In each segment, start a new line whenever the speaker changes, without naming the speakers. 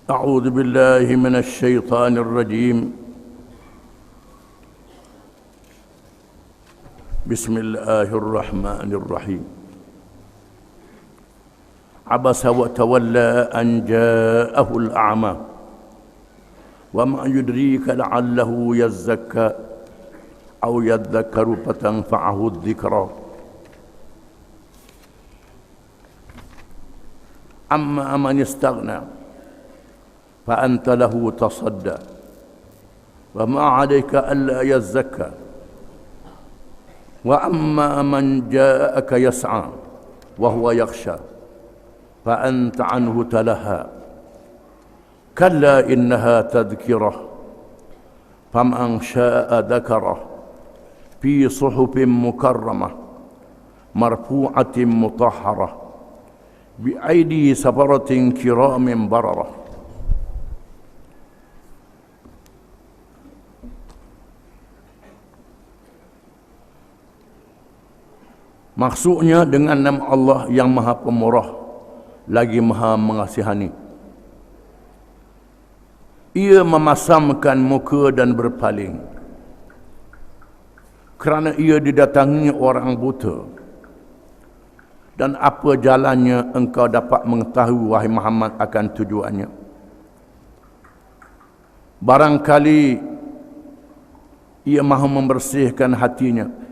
أعوذ بالله من الشيطان الرجيم. بسم الله الرحمن الرحيم. عبس وتولى أن جاءه الأعمى وما يدريك لعله يزكى أو يذكر فتنفعه الذكرى. أما من استغنى فأنت له تصدى وما عليك ألا يزكى وأما من جاءك يسعى وهو يخشى فأنت عنه تلهى كلا إنها تذكرة فمن شاء ذكره في صحف مكرمة مرفوعة مطهرة بأيدي سفرة كرام بررة. Maksudnya dengan nama Allah yang Maha Pemurah lagi Maha Mengasihani. Ia memasamkan muka dan berpaling kerana ia didatangi orang buta. Dan apa jalannya engkau dapat mengetahui wahai Muhammad akan tujuannya. Barangkali ia mahu membersihkan hatinya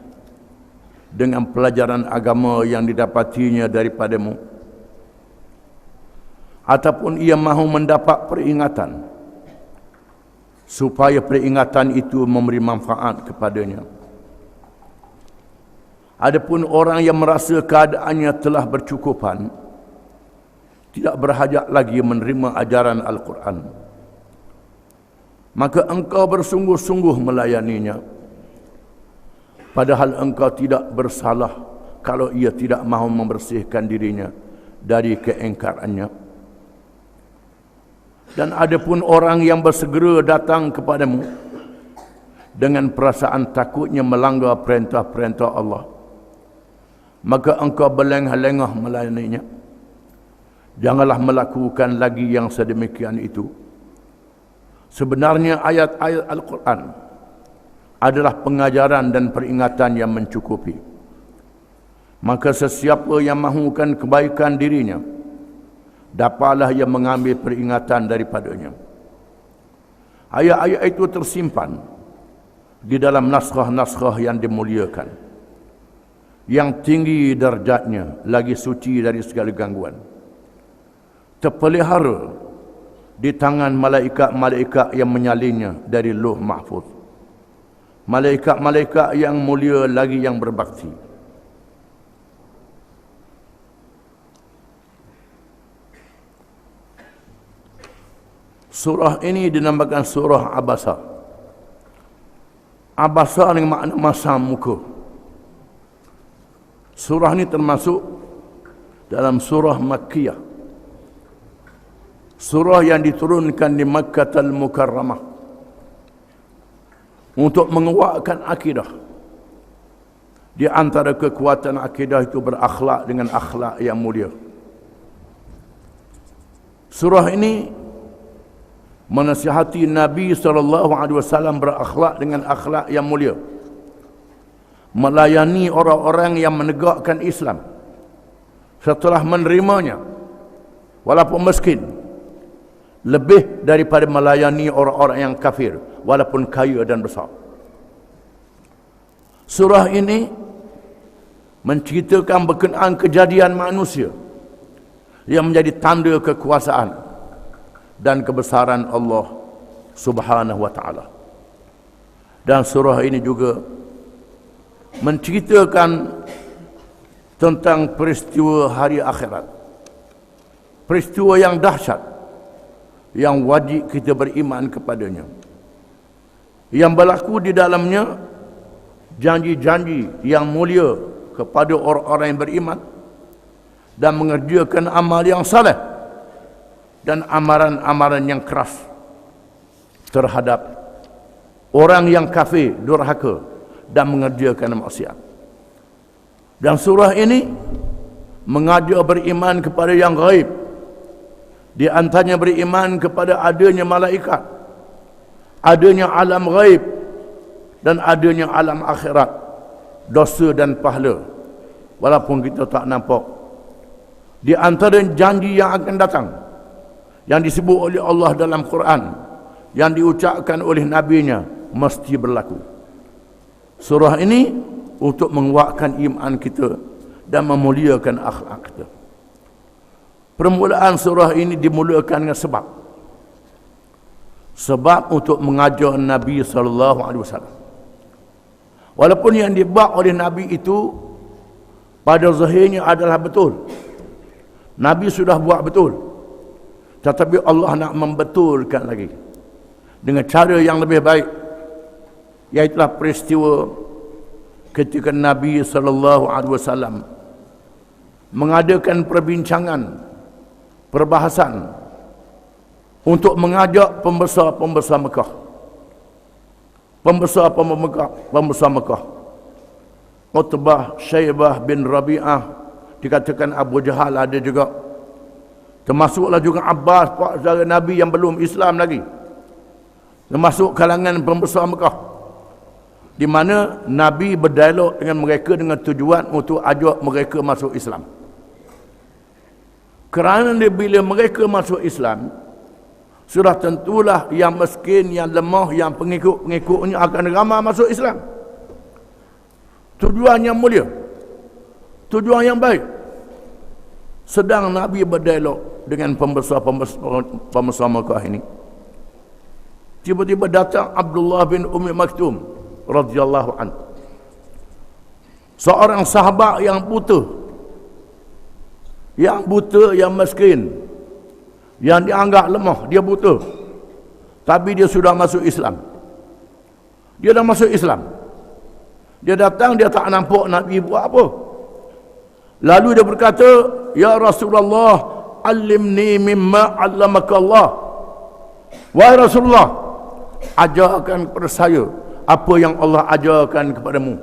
dengan pelajaran agama yang didapatinya daripadamu, ataupun ia mahu mendapat peringatan supaya peringatan itu memberi manfaat kepadanya. Adapun orang yang merasa keadaannya telah bercukupan, tidak berhajat lagi menerima ajaran Al-Quran, maka engkau bersungguh-sungguh melayaninya, padahal engkau tidak bersalah kalau ia tidak mahu membersihkan dirinya dari keingkarannya. Dan adapun orang yang bersegera datang kepadamu dengan perasaan takutnya melanggar perintah-perintah Allah, maka engkau berlengah-lengah melayaninya. Janganlah melakukan lagi yang sedemikian itu. Sebenarnya ayat-ayat Al-Quran adalah pengajaran dan peringatan yang mencukupi. Maka sesiapa yang mahukan kebaikan dirinya, dapatlah ia mengambil peringatan daripadanya. Ayat-ayat itu tersimpan di dalam naskah-naskah yang dimuliakan, yang tinggi darjatnya, lagi suci dari segala gangguan, terpelihara di tangan malaikat-malaikat yang menyalinnya dari Lauh Mahfuz. Malaikat-malaikat yang mulia lagi yang berbakti. Surah ini dinamakan surah Abasa. Abasa dengan makna masam muka. Surah ini termasuk dalam surah Makkiyah, surah yang diturunkan di Makkah Al-Mukarramah untuk menguatkan akidah. Di antara kekuatan akidah itu berakhlak dengan akhlak yang mulia. Surah ini menasihati Nabi SAW berakhlak dengan akhlak yang mulia, melayani orang-orang yang menegakkan Islam setelah menerimanya walaupun miskin, lebih daripada melayani orang-orang yang kafir walaupun kaya dan besar. Surah ini menceritakan berkenaan kejadian manusia yang menjadi tanda kekuasaan dan kebesaran Allah Subhanahu wa ta'ala. Dan surah ini juga menceritakan tentang peristiwa hari akhirat, peristiwa yang dahsyat yang wajib kita beriman kepadanya, yang berlaku di dalamnya janji-janji yang mulia kepada orang-orang yang beriman dan mengerjakan amal yang saleh dan amaran-amaran yang keras terhadap orang yang kafir, durhaka dan mengerjakan maksiat. Dan surah ini mengajar beriman kepada yang gaib Di antaranya beriman kepada adanya malaikat, adanya alam ghaib, dan adanya alam akhirat, dosa dan pahala, walaupun kita tak nampak. Di antara janji yang akan datang, yang disebut oleh Allah dalam Quran, yang diucapkan oleh Nabi-Nya, mesti berlaku. Surah ini untuk menguatkan iman kita dan memuliakan akhlak kita. Permulaan surah ini dimulakan dengan sebab untuk mengajar Nabi SAW. Walaupun yang dibuat oleh Nabi itu pada zahirnya adalah betul, Nabi sudah buat betul, tetapi Allah nak membetulkan lagi dengan cara yang lebih baik, iaitulah peristiwa ketika Nabi SAW mengadakan perbincangan, perbahasan untuk mengajak pembesar-pembesar Mekah, pembesar Mekah, Utbah, Syaibah bin Rabi'ah, dikatakan Abu Jahal ada juga, termasuklah juga Abbas, pak saudara Nabi yang belum Islam lagi, termasuk kalangan pembesar Mekah, di mana Nabi berdialog dengan mereka dengan tujuan untuk ajak mereka masuk Islam. Kerana bila mereka masuk Islam, sudah tentulah yang miskin, yang lemah, yang pengikut-pengikutnya akan ramai masuk Islam. Tujuan yang mulia, tujuan yang baik. Sedang Nabi berdialog dengan pembesar Mekah ini, tiba-tiba datang Abdullah bin Ummi Maktum radhiyallahu anhu, seorang sahabat yang buta, yang miskin, yang dianggap lemah, dia buta, tapi dia sudah masuk Islam. Dia dah masuk Islam. Dia datang, dia tak nampak Nabi buat apa. Lalu dia berkata, "Ya Rasulullah, alimni mimma 'allamaka Allah." Wahai Rasulullah, ajarkan kepada saya apa yang Allah ajarkan kepadamu.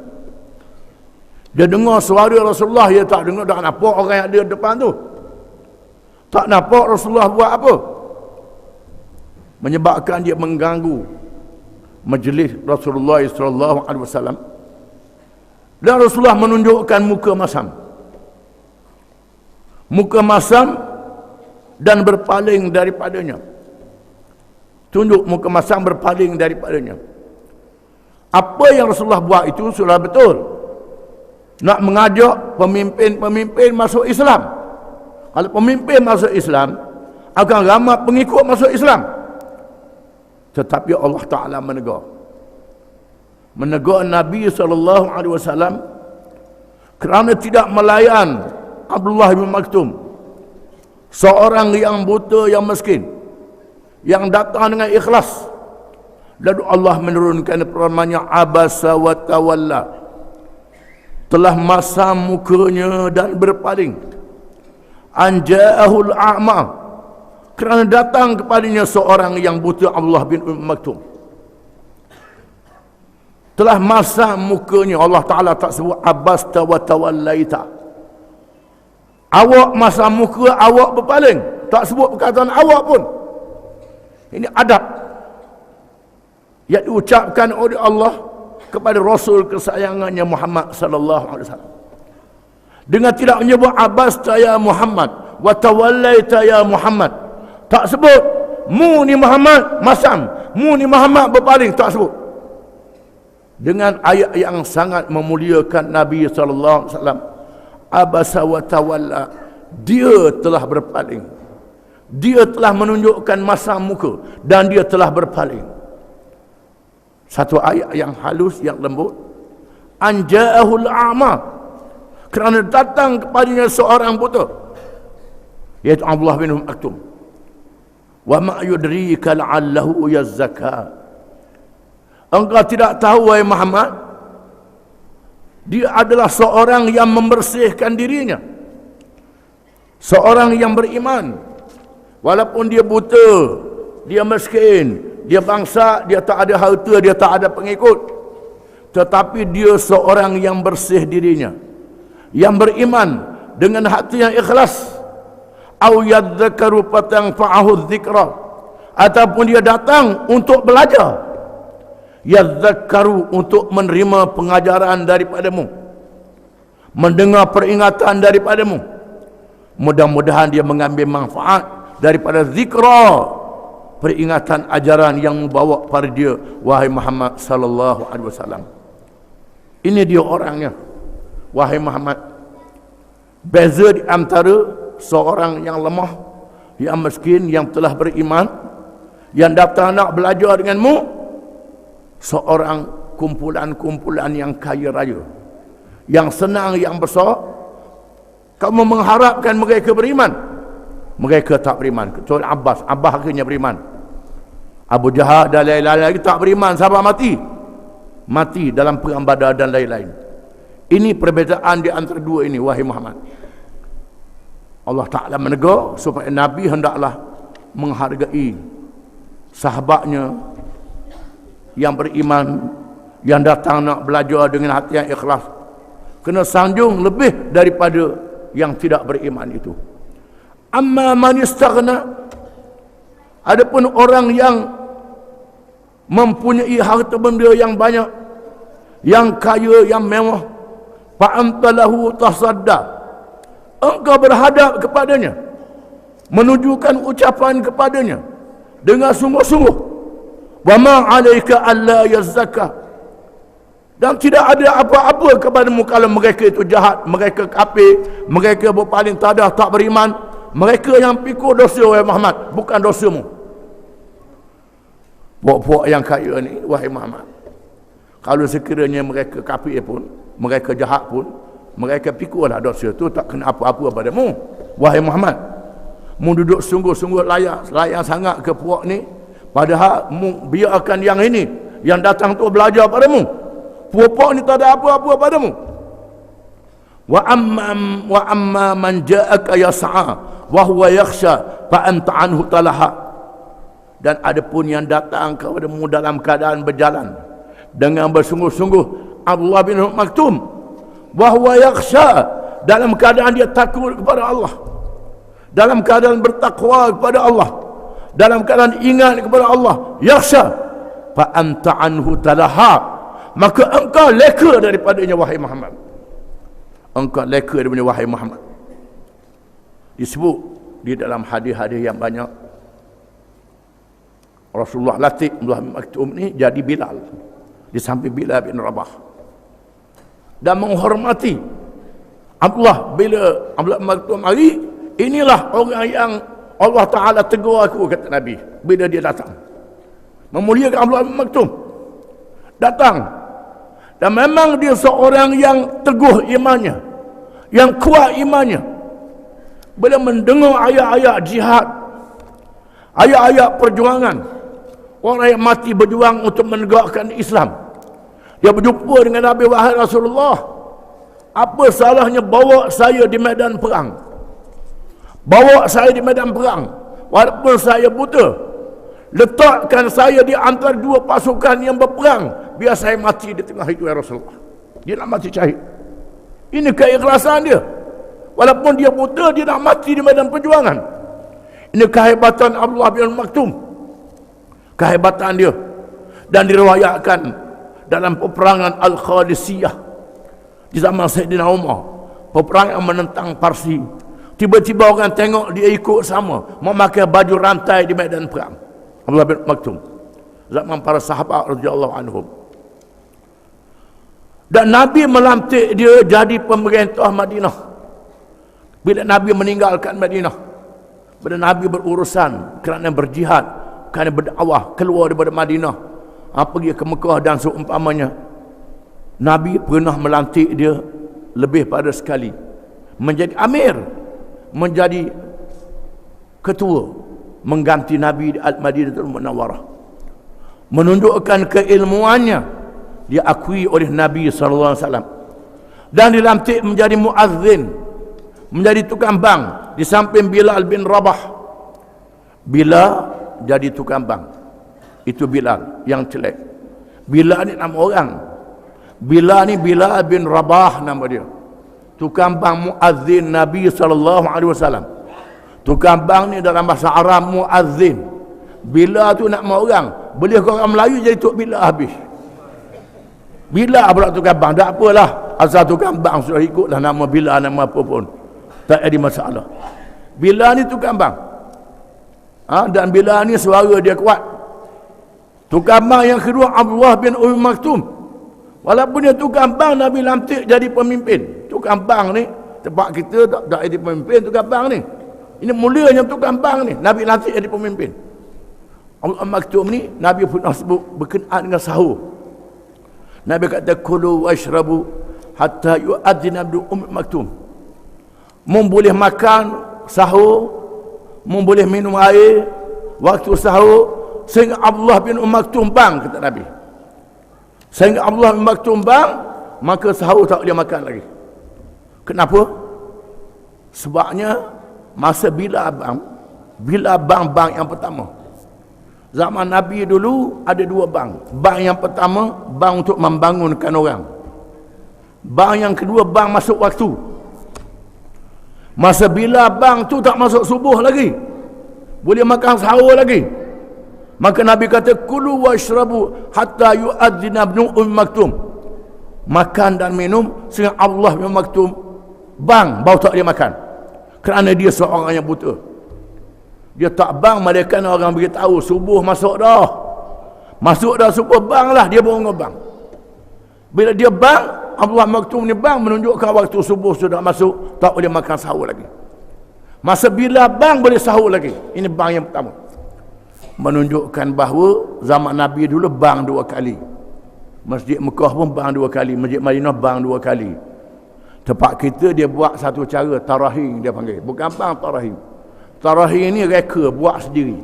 Dia dengar suara Rasulullah, dia tak dengar, tak nampak orang yang ada depan tu, tak nampak Rasulullah buat apa, menyebabkan dia mengganggu majlis Rasulullah SAW. Dan Rasulullah menunjukkan muka masam dan berpaling daripadanya. Tunjuk muka masam, berpaling daripadanya. Apa yang Rasulullah buat itu sudah betul, nak mengajak pemimpin-pemimpin masuk Islam. Kalau pemimpin masuk Islam, akan ramai pengikut masuk Islam. Tetapi Allah Ta'ala menegur Nabi SAW kerana tidak melayan Abdullah bin Maktum, seorang yang buta, yang miskin, yang datang dengan ikhlas. Lalu Allah menurunkan firman-Nya, abasa wa tawalla, telah masam mukanya dan berpaling, anja'ahul a'ma, kerana datang kepadanya seorang yang buta, Abdullah bin Maktum. Telah masam mukanya. Allah Ta'ala tak sebut abasta wa tawallaita, awak masam muka, awak berpaling, tak sebut perkataan awak pun. Ini adab yang diucapkan oleh Allah kepada Rasul kesayangannya Muhammad sallallahu alaihi wasallam, dengan tidak menyebut abasta ya Muhammad wa tawallaita ya Muhammad. Tak sebut mu ni Muhammad masam, mu ni Muhammad berpaling, tak sebut. Dengan ayat yang sangat memuliakan Nabi sallallahu alaihi wasallam, abasa wa tawalla, dia telah berpaling, dia telah menunjukkan masam muka dan dia telah berpaling. Satu ayat yang halus, yang lembut. Anja'ahul a'ma, kerana datang kepadanya seorang buta, iaitu Abdullah bin Maktum. Wa ma yudrika la'allahu yazzaka, engkau tidak tahu wahai Muhammad, dia adalah seorang yang membersihkan dirinya, seorang yang beriman. Walaupun dia buta, dia miskin, dia bangsa, dia tak ada harta, dia tak ada pengikut, tetapi dia seorang yang bersih dirinya, yang beriman dengan hati yang ikhlas. au yadzakaru fatanfa'ahu dzikra, ataupun dia datang untuk belajar, yadzakaru untuk menerima pengajaran daripadamu, mendengar peringatan daripadamu. Mudah-mudahan dia mengambil manfaat daripada zikra, peringatan ajaran yang membawa pada dia, wahai Muhammad sallallahu alaihi wasallam. Ini dia orangnya, wahai Muhammad. Beza di antara seorang yang lemah, yang miskin, yang telah beriman, yang datang nak belajar denganmu, seorang kumpulan-kumpulan yang kaya raya, yang senang, yang besar. Kamu mengharapkan mereka beriman, mereka tak beriman. Kecuali Abbas akhirnya beriman. Abu Jahal dan lain-lain lagi tak beriman sampai mati dalam perang Badar dan lain-lain. Ini perbezaan di antara dua ini, wahai Muhammad. Allah Ta'ala menegur supaya Nabi hendaklah menghargai sahabatnya yang beriman, yang datang nak belajar dengan hati yang ikhlas. Kena sanjung lebih daripada yang tidak beriman itu. Amma man istaghna, adapun orang yang mempunyai harta benda yang banyak, yang kaya, yang mewah, fa anta lahu tasadda, engkau berhadap kepadanya, menunjukkan ucapan kepadanya dengan sungguh-sungguh. Wa ma 'alaika alla yazzaka, dan tidak ada apa-apa kepadamu kalau mereka itu jahat, mereka kafir, mereka berpaling tadah, tak beriman. Mereka yang pikul dosa, wahai Muhammad, bukan dosamu. Puak-puak yang kaya ni, wahai Muhammad, kalau sekiranya mereka kafir pun, mereka jahat pun, mereka pikullah dosa tu, tak kena apa-apa padamu, wahai Muhammad. Mu duduk sungguh-sungguh layak sangat ke puak ni, padahal mu biarkan yang ini, yang datang tu belajar padamu. Puak-puak ni tak ada apa-apa padamu. Wa amma man ja'aka yas'a wa huwa yakhsha fa anta anhu talaha, dan adapun yang datang kepadamu dalam keadaan berjalan dengan bersungguh-sungguh, Abdullah bin Maktum, wa huwa yakhsha, dalam keadaan dia takut kepada Allah, dalam keadaan bertakwa kepada Allah, dalam keadaan ingat kepada Allah, yakhsha fa anta anhu talaha, maka engkau leka daripadanya, wahai Muhammad. Engkau leka daripadanya, wahai Muhammad. Disebut di dalam hadis-hadis yang banyak, Rasulullah latih Abdullah bin Maktum ni jadi Bilal di samping Bilal bin Rabah, dan menghormati Abdullah. Bila Abdullah bin Maktum mari, inilah orang yang Allah Ta'ala tegur aku, kata Nabi bila dia datang, memuliakan Abdullah bin Maktum. Datang, dan memang dia seorang yang teguh imannya, yang kuat imannya. Bila mendengar ayat-ayat jihad, ayat-ayat perjuangan, orang yang mati berjuang untuk menegakkan Islam, dia berjumpa dengan Nabi, wahai Rasulullah, apa salahnya bawa saya di medan perang? Bawa saya di medan perang, walaupun saya buta. Letakkan saya di antara dua pasukan yang berperang, biar saya mati di tengah itu, ya Rasulullah. Dia nak mati syahid. Ini keikhlasan dia. Walaupun dia buta, dia nak mati di medan perjuangan. Ini kehebatan Abdullah bin Maktum, kehebatan dia. Dan diriwayatkan dalam peperangan Al-Khalisiyah di zaman Sayyidina Umar, peperangan menentang Parsi. Tiba-tiba orang tengok dia ikut sama, memakai baju rantai di medan perang. Abdullah bin Maktum, zaman para sahabat radhiyallahu anhum. Dan Nabi melantik dia jadi pemerintah Madinah. Bila Nabi meninggalkan Madinah, bila Nabi berurusan kerana berjihad, kerana berdakwah, keluar daripada Madinah, pergi ke Mekah dan seumpamanya, Nabi pernah melantik dia lebih pada sekali menjadi amir, menjadi ketua, mengganti Nabi di Al-Madinatul Munawwarah. Menunjukkan keilmuannya diakui oleh Nabi SAW, dan dilantik menjadi muazzin, menjadi tukang bank di samping Bilal bin Rabah. Bilal jadi tukang bank, itu Bilal yang celek. Bilal ni nama orang, Bilal ni Bilal bin Rabah nama dia, tukang bank muazzin Nabi SAW. Tukang bang ni dalam bahasa Arab muazzin. Bila tu nak mau orang, boleh kau orang Melayu jadi tok bila habis. Bila pula tukang bang, tak apalah. Asal tukang bang sudah ikutlah nama bila, nama apa pun. Tak ada masalah. Bila ni tukang bang. Dan bila ni suara dia kuat. Tukang bang yang kedua Abdullah bin Maktum. Walaupun dia tukang bang, Nabi lantik jadi pemimpin. Tukang bang ni, tempat kita tak jadi pemimpin tukang bang ni. Ini mulianya tukang bang ni, Nabi lantik jadi pemimpin. Abdullah Maktum ni, Nabi pun sebut berkenaan dengan sahur. Nabi kata, kulu washrabu hatta yu'adzina Ibnu Maktum. Boleh makan sahur, boleh minum air waktu sahur sehingga Abdullah bin Maktum bang, kata Nabi. Sehingga Abdullah bin Maktum bang, maka sahur tak boleh makan lagi. Kenapa? Sebabnya masa bila bang yang pertama. Zaman Nabi dulu ada dua bang. Bang yang pertama, bang untuk membangunkan orang. Bang yang kedua, bang masuk waktu. Masa bila bang tu tak masuk subuh lagi, boleh makan sahur lagi, maka Nabi kata, kulu washrabu hatta yu'adzina Ibnu Maktum. Makan dan minum sehingga Allah bin Maktum bang, baru tak dia makan. Kerana dia seorang yang buta. Dia tak bang, malaikat orang beritahu subuh masuk dah. Masuk dah subuh, bang lah, dia baru bang. Bila dia bang, Abdullah Maktum ni bang, menunjukkan waktu subuh sudah masuk, tak boleh makan sahur lagi. Masa bila bang, boleh sahur lagi. Ini bang yang pertama. Menunjukkan bahawa zaman Nabi dulu bang dua kali. Masjid Mekah pun bang dua kali, Masjid Madinah bang dua kali. Tempat kita dia buat satu cara, tarahim dia panggil. Bukan bang, tarahim. Tarahim ni reka, buat sendiri.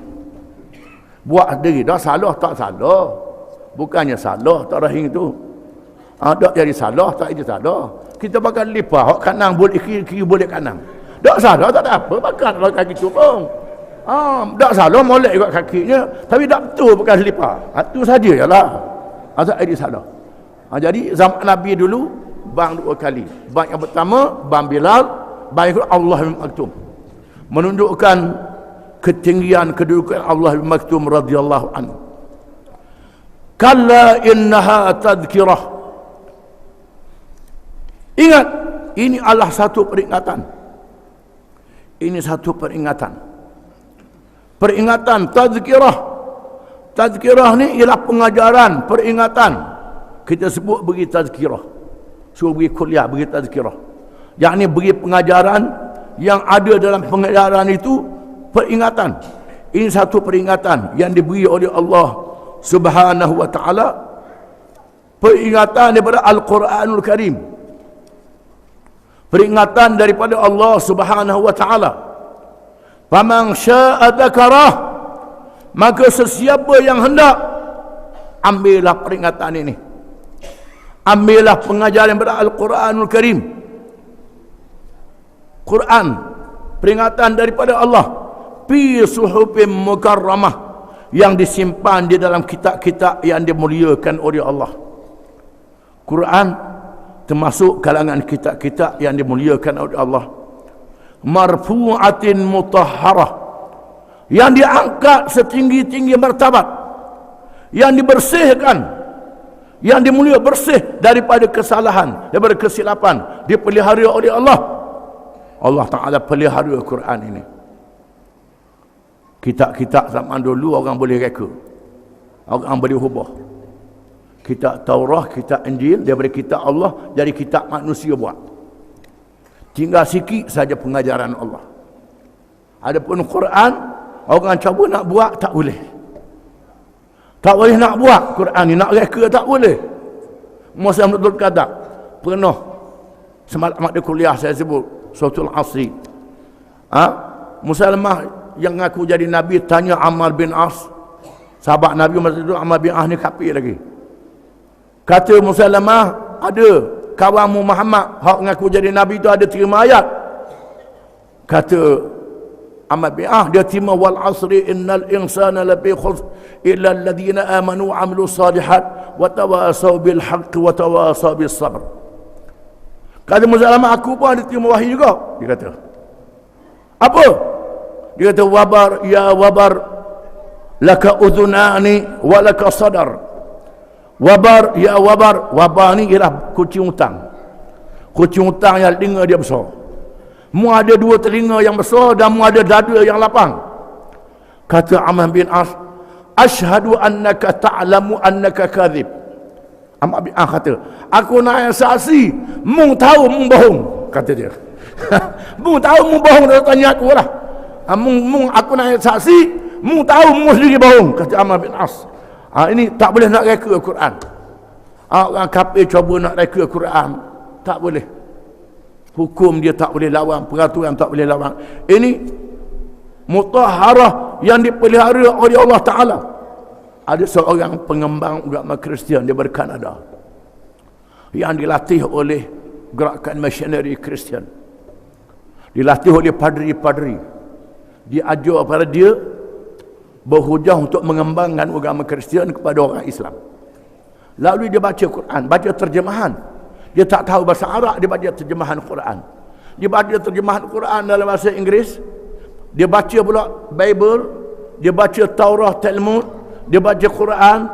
Buat sendiri. Dah salah tak salah. Bukannya salah tarahim tu. Tak jadi salah, tak jadi salah. Kita pakai lipah, hak kanan boleh kiri boleh kanan. Tak salah, tak ada apa, pakai dalam kaki tu pun. Tak salah, molek juga kakinya, tapi tak betul pakai lipah. Itu saja jelah. Tak jadi salah. Jadi zaman Nabi dulu bang dua kali. Bang yang pertama bang Bilal, bang yang kedua Allah bin Maktum. Menunjukkan ketinggian kedudukan Allah bin Maktum radhiyallahu anhu. Kalla innaha tadhkirah. Ingat, ini adalah satu peringatan. Ini satu peringatan. Peringatan tazkirah. Tazkirah ni ialah pengajaran, peringatan. Kita sebut beri tazkirah. Suruh beri kuliah, beri tazkirah. Yang ni beri pengajaran, yang ada dalam pengajaran itu peringatan. Ini satu peringatan yang diberi oleh Allah Subhanahu wa taala. Peringatan daripada Al-Quranul Karim. Peringatan daripada Allah Subhanahu wa taala. Faman syaa'a dzakarah, maka sesiapa yang hendak, ambillah peringatan ini. Ambillah pengajaran daripada Al-Quranul Karim. Quran, peringatan daripada Allah, fi suhufin mukarramah, yang disimpan di dalam kitab-kitab yang dimuliakan oleh Allah. Quran termasuk kalangan kitab-kitab yang dimuliakan oleh Allah. Marfu'atin mutahharah, yang diangkat setinggi-tinggi martabat, yang dibersihkan, yang dimulia, bersih daripada kesalahan, daripada kesilapan, dipelihara oleh Allah. Allah Ta'ala pelihara Quran ini. Kitab-kitab zaman dulu orang boleh reka, orang boleh ubah. Kitab Taurah, kitab Injil daripada kitab Allah jadi kitab manusia buat. Tinggal sikit saja pengajaran Allah. Adapun Quran, orang cuba nak buat tak boleh. Tak boleh nak buat Quran ni, nak reka tak boleh. Musa Abdul Qadir pernah semalam ada kuliah saya sebut Suratul Asri. Muslimah yang ngaku jadi nabi tanya Ammar bin As, sahabat Nabi masa itu. Ammar bin As ni kafir lagi. Kata Muslimah, ada kawanmu Muhammad hak ngaku jadi nabi tu ada terima ayat. Kata Ammar bin As, dia terima wal asri innal insana lafi khusr illa alladhina amanu wa amilus salihat wa tawasaw bil haqq wa tawasaw bis sabr. Kata Muslimah, aku pun ada terima wahyu juga. Dia kata, apa? Dia kata wabar ya wabar laka udhunani wa laka sadar. Wabar ya wabar. Wabar ni ialah kucing utang. Kucing utang yang telinga dia besar. Mu ada dua telinga yang besar dan mu ada dada yang lapang. Kata Amr bin As, asyhadu annaka ta'lamu annaka kadhib. Amr bin As kata, aku nak saksi, mu tahu mu bohong, kata dia. Mu tahu mu bohong, dia tanya aku lah. Aku nak saksi, mu tahu mu sendiri bohong, kata Amr bin As. Ini tak boleh nak reka Al-Quran. Orang kafir cuba nak reka Al-Quran, tak boleh. Hukum dia tak boleh lawan, peraturan tak boleh lawan. Ini mutahharah yang dipelihara oleh Allah Ta'ala. Ada seorang pengembang agama Kristian, dia berkanada, yang dilatih oleh gerakan missionary Kristian, dilatih oleh padri-padri. Dia ajar pada dia berhujah untuk mengembangkan agama Kristian kepada orang Islam. Lalu dia baca Quran, baca terjemahan. Dia tak tahu bahasa Arab, dia baca terjemahan Quran. Dia baca terjemahan Quran dalam bahasa Inggeris. Dia baca pula Bible, dia baca Taurat, Talmud, dia baca Quran.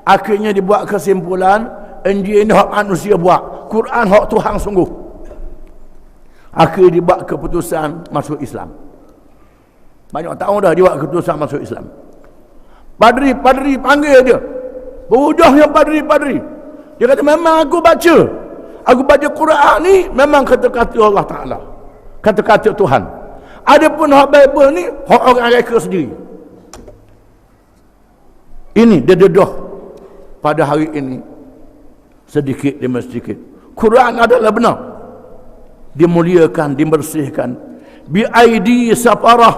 Akhirnya dia buat kesimpulan, Injil ini hak manusia buat, Quran hak Tuhan sungguh. Akhirnya dia buat keputusan masuk Islam. Banyak tahun dah dia buat keputusan masuk Islam. Padri panggil dia. Berhujahnya padri. Dia kata, memang aku baca Quran ni memang kata-kata Allah Ta'ala, kata-kata Tuhan. Adapun hak Bible ni hak orang reka sendiri. Ini dia dedah pada hari ini sedikit demi sedikit. Quran adalah benar, dimuliakan, dibersihkan. Bi aidi safarah,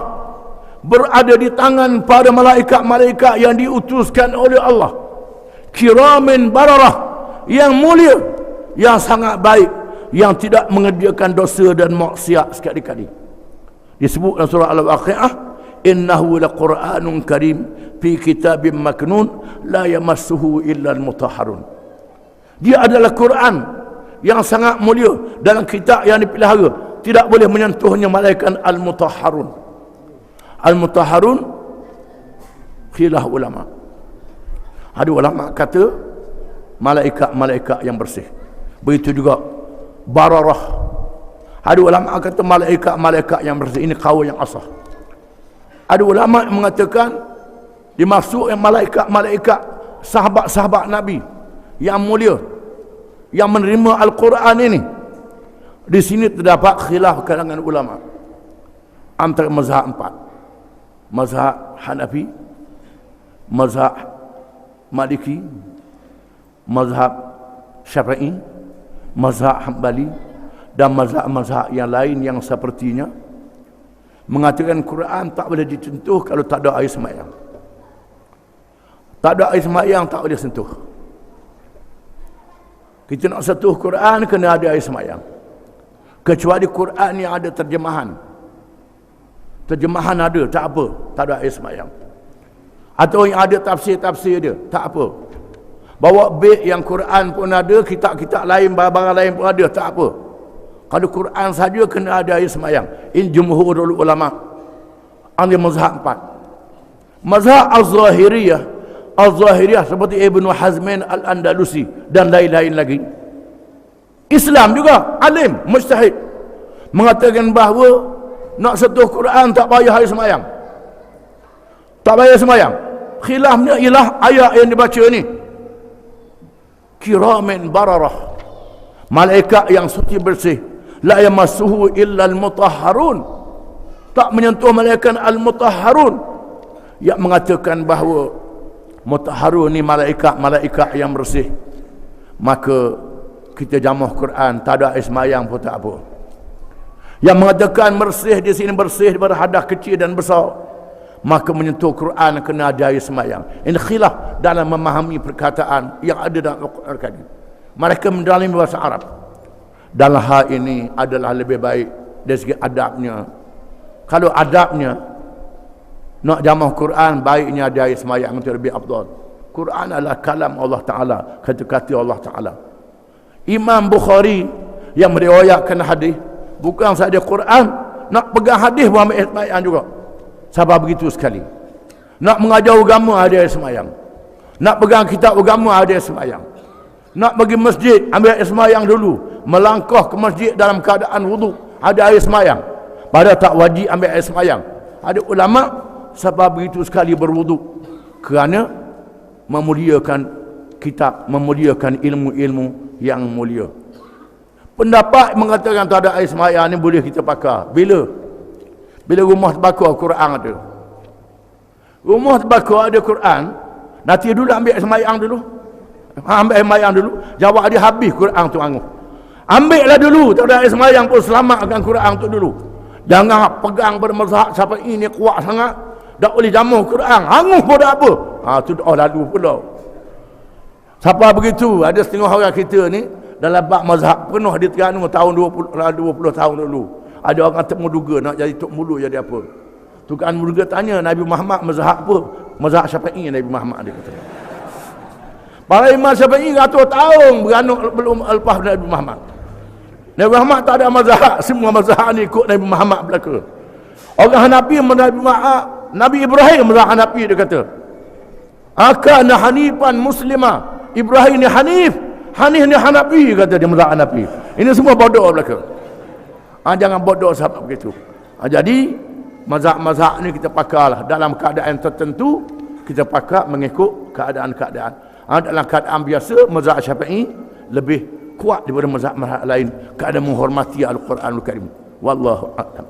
berada di tangan para malaikat-malaikat yang diutuskan oleh Allah. Kiramin bararah, yang mulia, yang sangat baik, yang tidak mengerjakan dosa dan maksiat sekali-kali. Disebut dalam surah Al-Waqi'ah, innahu laqur'anun karim fi kitabim maknun la yamassuhu illa al-mutahharun. Dia adalah Quran yang sangat mulia dalam kitab yang dipelihara, tidak boleh menyentuhnya malaikat al-mutahharun. Al-mutahharun khilaf ulama. Ada ulama kata malaikat-malaikat yang bersih. Begitu juga bararah. Ada ulama kata malaikat-malaikat yang bersih. Ini kaul yang asah. Ada ulama yang mengatakan dimaksud yang malaikat-malaikat sahabat-sahabat Nabi yang mulia, yang menerima Al-Quran ini. Di sini terdapat khilaf kalangan ulama antara mazhab 4. Mazhab Hanafi, mazhab Maliki, mazhab Syafi'i, mazhab Hambali, dan mazhab-mazhab yang lain yang sepertinya mengatakan Quran tak boleh disentuh kalau tak ada air sembahyang. Tak ada air sembahyang tak boleh sentuh. Kita nak sentuh Quran kena ada air sembahyang. Kecuali Quran yang ada terjemahan. Terjemahan ada, tak apa, tak ada air sembahyang. Atau yang ada tafsir-tafsir dia, tak apa. Bawa bait yang Quran pun ada, kitab-kitab lain, barang-barang lain pun ada, tak apa. Kalau Quran saja kena ada air sembahyang. Ini jumhurul ulama. Ini mazhab 4. Mazhab Az-Zahiriyah seperti Ibnu Hazmin Al-Andalusi dan lain-lain lagi. Islam juga alim, mujtahid, mengatakan bahawa nak sentuh Quran tak payah air sembahyang. Tak payah sembahyang. Khilafnya ialah ayat yang dibaca ni. Kiramin bararah, malaikat yang suci bersih, la yamassuhu illa al-mutahharun, tak menyentuh malaikat al-mutahharun, yang mengatakan bahawa mutahharun ni malaikat yang bersih. Maka kita jamuh Quran tak ada air sembahyang pun tak apa. Yang mengatakan bersih di sini bersih daripada hadas kecil dan besar, maka menyentuh Quran kena ada air sembahyang. Ini khilaf dalam memahami perkataan yang ada dalam Al-Quran. Mereka mendalami bahasa Arab. Dalam hal ini adalah lebih baik dari segi adabnya. Kalau adabnya nak jamuh Quran, baiknya ada air sembahyang itu lebih afdal. Quran adalah kalam Allah Ta'ala, kata-kata Allah Ta'ala. Imam Bukhari yang meriwayatkan hadis, bukan sahaja Quran, nak pegang hadis pun ambil sembahyang juga. Sabar begitu sekali. Nak mengajar agama ada yang semayang. Nak pegang kitab agama ada yang semayang. Nak pergi masjid ambil air semayang dulu. Melangkah ke masjid dalam keadaan wuduk ada air semayang. Pada tak wajib ambil air semayang. Ada ulama sabar begitu sekali berwuduk kerana memuliakan kitab, memuliakan ilmu-ilmu yang mulia. Pendapat mengatakan tak ada air semayang ni boleh kita pakai. Bila rumah terbakar Quran ada. Rumah terbakar ada Quran, nanti dulu ambil air semayang dulu. Ambil air semayang dulu. Jawab dia habis Quran tu anguh. Ambillah dulu, tak ada air semayang pun selamatkan Quran tu dulu. Jangan pegang pada mazhab siapa ini kuat sangat. Tak boleh jamuh Quran. Anguh pun tak apa. Tu doa lalu pula. Siapa begitu? Ada setengah orang kita ni dalam bab mazhab penuh di Terengganu tahun 20 tahun dulu. Ada orang temu duga nak jadi tok mulu jadi apa. Tukan muda tanya Nabi Muhammad mazhab apa? Mazhab Syafi'i Nabi Muhammad dia kata. Para imam Syafi'i 100 tahun beranuk belum lepas Nabi Muhammad. Nabi Muhammad tak ada mazhab, semua mazhab ni ikut Nabi Muhammad belaka. Orang Hanafi Nabi Ibrahim mazhab Hanafi dia kata. Akana hanifan muslima. Ibrahim ni Hanif ni Hanafi kata dia mazhab Hanafi. Ini semua bodoh belaka. Jangan bodoh sahabat begitu. Jadi mazhab-mazhab ni kita pakailah dalam keadaan tertentu, kita pakai mengikut keadaan-keadaan. Dalam keadaan biasa mazhab Syafi'i lebih kuat daripada mazhab lain, keadaan menghormati Al-Quranul Karim. Wallahu a'lam.